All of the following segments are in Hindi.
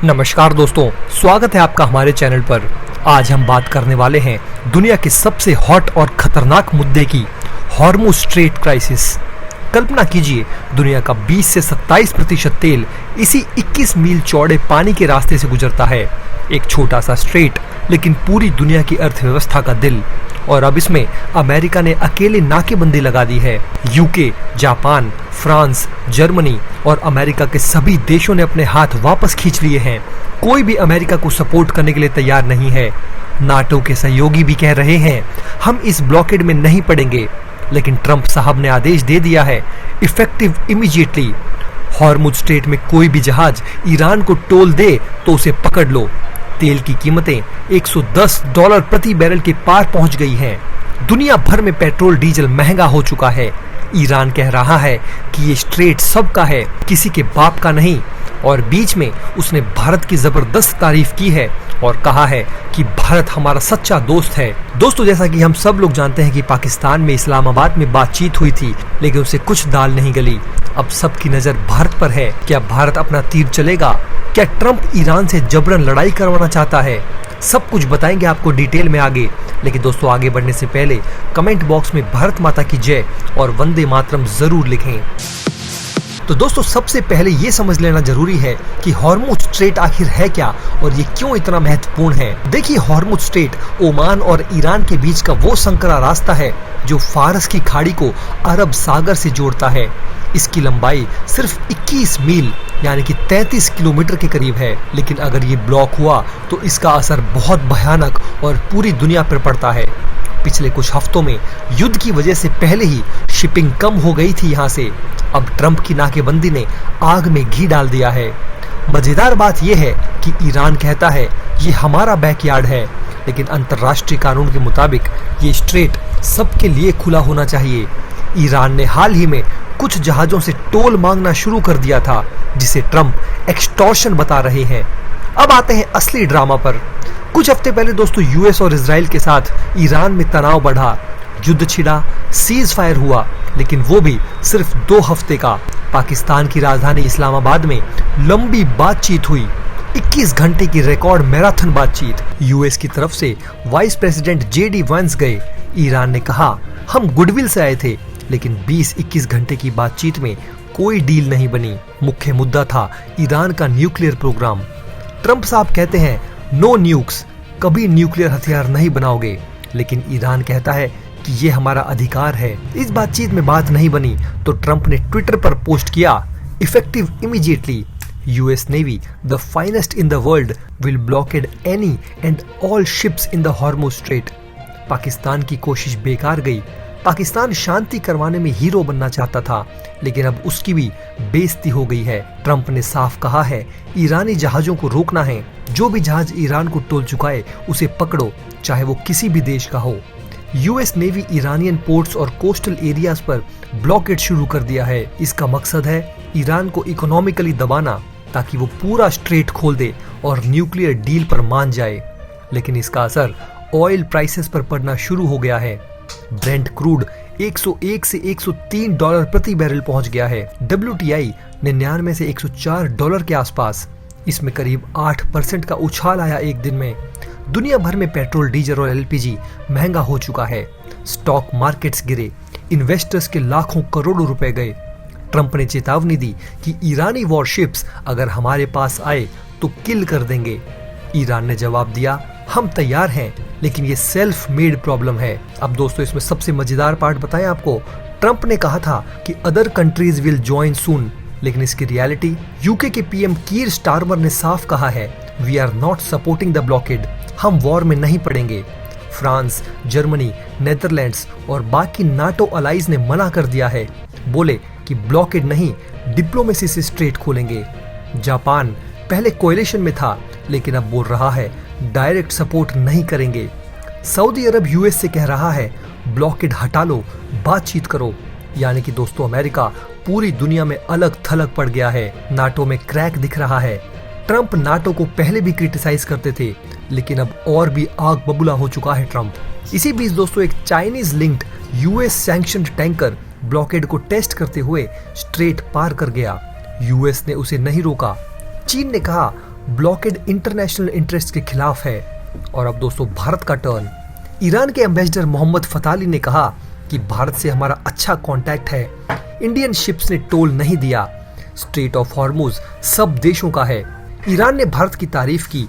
नमस्कार दोस्तों, स्वागत है आपका हमारे चैनल पर। आज हम बात करने वाले हैं दुनिया के सबसे हॉट और खतरनाक मुद्दे की, हॉर्मुज़ स्ट्रेट क्राइसिस। कल्पना कीजिए, दुनिया का 20 से 27% तेल इसी 21 मील चौड़े पानी के रास्ते से गुजरता है। एक छोटा सा स्ट्रेट, लेकिन पूरी दुनिया की अर्थव्यवस्था का दिल। और अब इसमें अमेरिका ने अकेले नाकेबंदी लगा दी है। यूके, जापान, फ्रांस, जर्मनी और अमेरिका के सभी देशों ने अपने हाथ वापस खींच लिए हैं। कोई भी अमेरिका को सपोर्ट करने के लिए तैयार नहीं है। नाटो के सहयोगी भी कह रहे हैं, हम इस ब्लॉकेड में नहीं पड़ेंगे। लेकिन ट्रंप साहब ने आदेश दे दिया है, इफेक्टिव इमीडिएटली। हॉर्मुज़ स्ट्रेट में कोई भी जहाज ईरान को टोल दे तो उसे पकड़ लो। तेल की कीमतें $110 प्रति बैरल के पार पहुंच गई हैं। दुनिया भर में पेट्रोल डीजल महंगा हो चुका है। ईरान कह रहा है कि ये स्ट्रेट सबका है, किसी के बाप का नहीं। और बीच में उसने भारत की जबरदस्त तारीफ की है और कहा है कि भारत हमारा सच्चा दोस्त है। दोस्तों, जैसा कि हम सब लोग जानते हैं कि पाकिस्तान में इस्लामाबाद में बातचीत हुई थी, लेकिन उसे कुछ दाल नहीं गली। अब सबकी नजर भारत पर है। क्या भारत अपना तीर चलेगा? क्या ट्रंप ईरान से जबरन लड़ाई करवाना चाहता है? सब कुछ बताएंगे आपको डिटेल में आगे। लेकिन दोस्तों, आगे बढ़ने से पहले कमेंट बॉक्स में भारत माता की जय और वंदे मातरम जरूर लिखें। तो दोस्तों, सबसे पहले ये समझ लेना जरूरी है कि हॉर्मुज़ स्ट्रेट आखिर है क्या और ये क्यों इतना महत्वपूर्ण है। देखिए, हॉर्मुज़ स्ट्रेट ओमान और ईरान के बीच का वो संकरा रास्ता है जो फारस की खाड़ी को अरब सागर से जोड़ता है। इसकी लंबाई सिर्फ 21 मील यानी कि 33 किलोमीटर के करीब है। लेकिन अगर ये ब्लॉक हुआ तो इसका असर बहुत भयानक और पूरी दुनिया पर पड़ता है। पिछले कुछ हफ्तों में युद्ध की वजह से पहले ही शिपिंग कम हो गई थी यहाँ से। अब ट्रंप की नाकेबंदी ने आग में घी डाल दिया है। मजेदार बात यह है कि ईरान कहता है ये हमारा बैकयार्ड है, लेकिन अंतर्राष्ट्रीय कानून के मुताबिक ये स्ट्रेट सबके लिए खुला होना चाहिए। ईरान ने हाल ही में कुछ जहाजों से टोल मांगना शुरू कर दिया था, जिसे ट्रंप एक्सटॉर्शन बता रहे हैं। अब आते हैं असली ड्रामा पर। कुछ हफ्ते पहले दोस्तों, यूएस और इजराइल के साथ ईरान में तनाव बढ़ा, युद्ध छिड़ा, सीज फायर हुआ, लेकिन वो भी सिर्फ 2 हफ्ते का। पाकिस्तान की राजधानी इस्लामाबाद में लंबी बातचीत हुई, 21 घंटे की रिकॉर्ड मैराथन बातचीत। यूएस की तरफ से वाइस प्रेसिडेंट JD वांस गए। ईरान ने कहा, हम गुडविल से आए थे, लेकिन 20-21 घंटे की बातचीत में कोई डील नहीं बनी। मुख्य मुद्दा था ईरान का न्यूक्लियर प्रोग्राम। ट्रंप साहब कहते हैं, नो न्यूक्स, कभी न्यूक्लियर हथियार नहीं बनाओगे। लेकिन ईरान कहता है कि ये हमारा अधिकार है। इस बातचीत में बात नहीं बनी तो ट्रंप ने ट्विटर पर पोस्ट किया, effective immediately, US navy the finest in the world will blockade any and all ships in the Hormuz straight. Pakistan की कोशिश बेकार गई। पाकिस्तान शांति करवाने में हीरो बनना चाहता था, लेकिन अब उसकी भी बेइज्जती हो गई है। ट्रंप ने साफ कहा है, ईरानी जहाजों को रोकना है। जो भी जहाज ईरान को टोल चुकाए उसे पकड़ो, चाहे वो किसी भी देश का हो। यूएस नेवी ईरानियन पोर्ट्स और कोस्टल एरियाज पर ब्लॉकेड शुरू कर दिया है। इसका मकसद है ईरान को इकोनॉमिकली दबाना, ताकि वो पूरा स्ट्रेट खोल दे और न्यूक्लियर डील पर मान जाए। लेकिन इसका असर ऑयल प्राइसेस पर पड़ना शुरू हो गया है। ब्रेंट क्रूड 101 से $103 प्रति बैरल पहुंच गया है। WTI 99 से $104 के आसपास। इसमें करीब 8% का उछाल आया एक दिन में। दुनिया भर में पेट्रोल, डीजल और LPG महंगा हो चुका है। स्टॉक मार्केट्स गिरे, इन्वेस्टर्स के लाखों करोड़ों रुपए गए। ट्रंप ने चेतावनी दी कि ईरानी वॉरशिप्स अगर हमारे पास आए तो किल कर देंगे। ईरान ने जवाब दिया, हम तैयार हैं, लेकिन ये सेल्फ मेड प्रॉब्लम है। अब दोस्तों, इसमें सबसे मजेदार पार्ट बताएं आपको। ट्रंप ने कहा था कि other countries will join soon, लेकिन इसकी रियलिटी यूके के PM कीर स्टारमर ने साफ कहा है, we are not supporting the blockade, हम वॉर में नहीं पड़ेंगे। फ्रांस, जर्मनी, नेदरलैंड्स और बाकी नाटो अलाइज ने मना कर दिया है। बोले कि ब्लॉकेड नहीं, डिप्लोमेसी से स्ट्रेट खोलेंगे। जापान पहले कोएलिशन में था, लेकिन अब बोल रहा है डायरेक्ट सपोर्ट नहीं करेंगे। सऊदी अरब यूएस से कह रहा है, ब्लॉकेड हटा लो, बातचीत करो। यानी कि दोस्तों, अमेरिका पूरी दुनिया में अलग थलग पड़ गया है। नाटो में क्रैक दिख रहा है। ट्रंप नाटो को पहले भी क्रिटिसाइज करते थे, लेकिन अब और भी आग बबूला हो चुका है ट्रंप। इसी बीच दोस्तों, एक Chinese linked US sanctioned tanker blockade को टेस्ट करते हुए स्ट्रेट पार कर गया। यूएस ने उसे नहीं रोका। चीन ने कहा ब्लॉकेड इंटरनेशनल इंटरेस्ट के खिलाफ है। और अब दोस्तों भारत का टर्न। ईरान के एम्बेसडर मोहम्मद फताली ने कहा कि भारत से हमारा अच्छा कांटेक्ट है, इंडियन शिप्स ने टोल नहीं दिया, स्ट्रेट ऑफ हॉर्मुज सब देशों का है। ईरान ने भारत की तारीफ की,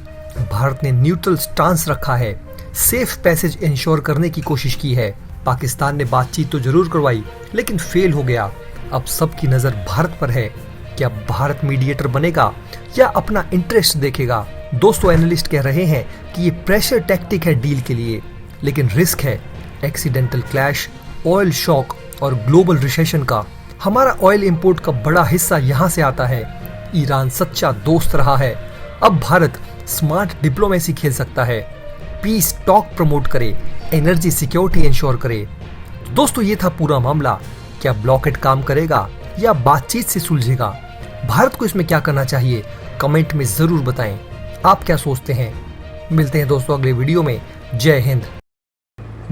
भारत ने न्यूट्रल स्टांस रखा है, सेफ पैसेज इंश्योर करने की कोशिश की है। पाकिस्तान ने बातचीत तो जरूर करवाई लेकिन फेल हो गया। अब सबकी नजर भारत पर है। क्या भारत मीडिएटर बनेगा या अपना इंटरेस्ट देखेगा? दोस्तों एनालिस्ट कह रहे हैं कि ये प्रेशर टैक्टिक है डील के लिए, लेकिन रिस्क है एक्सीडेंटल क्लैश, ऑयल शॉक और ग्लोबल रिसेशन का। हमारा ऑयल इंपोर्ट का बड़ा हिस्सा यहाँ से आता है। ईरान सच्चा दोस्त रहा है। अब भारत स्मार्ट डिप्लोमेसी खेल सकता है, पीस टॉक प्रमोट करे, एनर्जी सिक्योरिटी इंश्योर करे। दोस्तों ये था पूरा मामला। क्या ब्लॉकेट काम करेगा या बातचीत से सुलझेगा? भारत को इसमें क्या करना चाहिए कमेंट में जरूर बताएं। आप क्या सोचते हैं? मिलते हैं दोस्तों अगले वीडियो में। जय हिंद।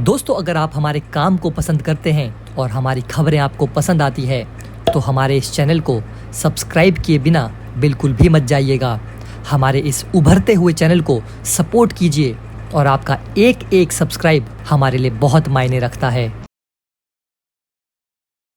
दोस्तों अगर आप हमारे काम को पसंद करते हैं और हमारी खबरें आपको पसंद आती है तो हमारे इस चैनल को सब्सक्राइब किए बिना बिल्कुल भी मत जाइएगा। हमारे इस उभरते हुए चैनल को सपोर्ट कीजिए और आपका एक एक सब्सक्राइब हमारे लिए बहुत मायने रखता है।